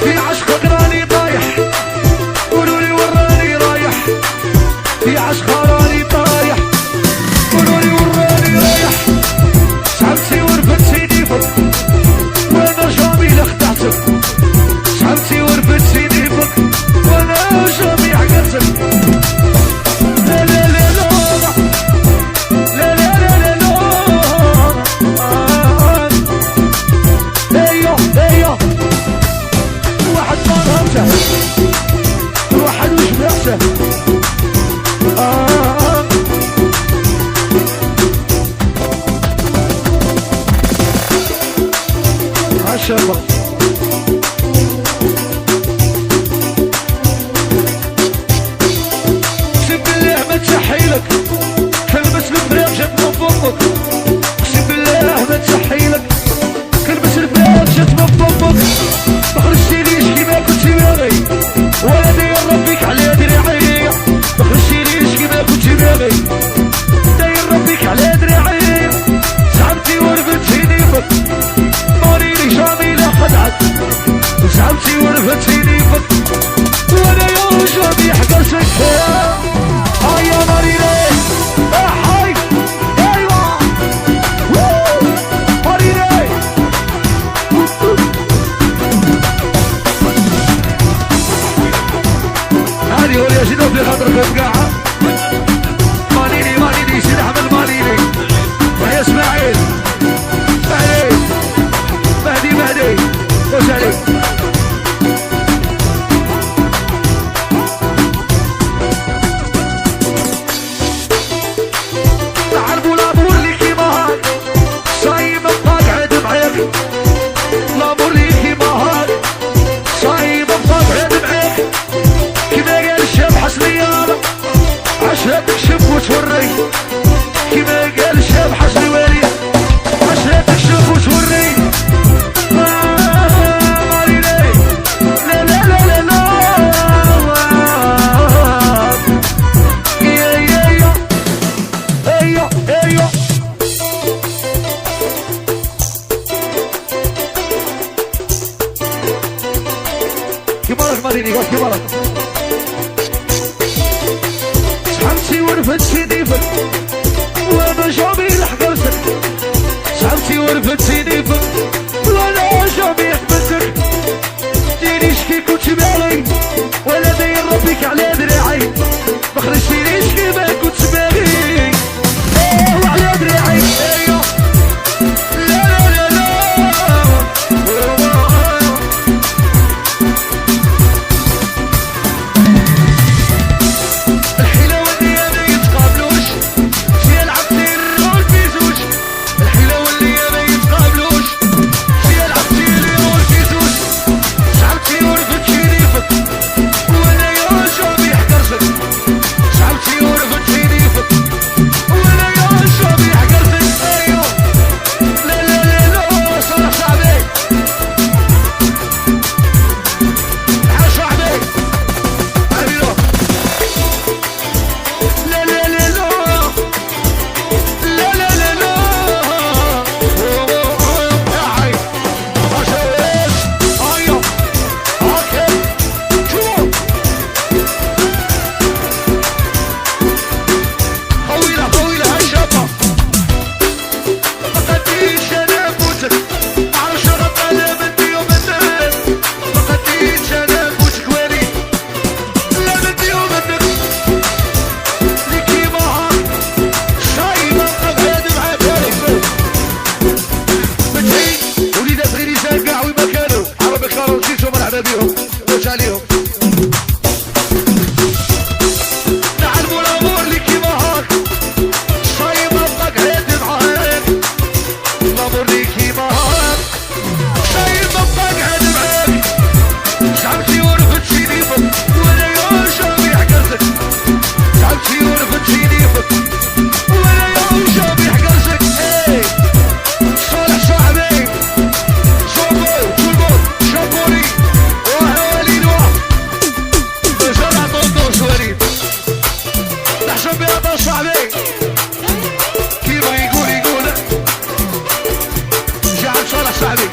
في عشقك راني طايح، قولولي وراني رايح، في عشقك راني طايح، قولولي وراني رايح. شعبتي ورفت سيدي فك وانا جامي لخدعتك، شعبتي ورفت سيدي فك وانا جامي عقلتك. لا لا لا لا لا لا لا لا لا. ايوه ايوه واحد ما فهمته، واحد وش فهمته. ما شاء الله. اقسم بالله ما تسحيلك كلبس الفراق جات من فمك، اقسم بالله ما تسحيلك كلبس الفراق جات من فمك. ما خرجتيليش كيما كنتي باغي ولا داير ربك على دراعي، ما خرجتيليش كيما كنتي باغي داير ربك على دراعي. زعمتي ورفت سيدي فك ماريني جامي لا خدعت، زعمتي ورفت سيدي فك وانا يوم جامي حقرتك. يا ماريني حي ايوه ماريني. هذه هو يا شنو في خاطركم قاعه. ماليني ماليني سيد احمد ماليني ويا اسماعيل مهدي مهدي وش عليك. تعرفوا لامور لي كيما هاك صايم بقعد معاك، لامور لي كيما هاك صايم بقعد معاك. كيما قال الشاب حسني انا عشان تكشف وتوري، كيما قال الشاب حسني والي عشان تكشف وتوري. ماريني لا لا لا لا لا يا يا يا ايوه ايوه. كبارك ماريني كبارك. شحمتي ورفت سيدي فك وانا جامي لحقرتك، شحمتي ورفت سيدي فك وانا جامي حبستك. ديريش كي كنت باغي ولا داير ربك على دراعي، ما خرجتيليش كيما كنت باغي وعلى دراعي. ايوه لا لا لا لا. الحيلة والنية ما يتقابلوش، في العب سير الرول في زوج. الحيلة والنية ما يتقابلوش، صاحبي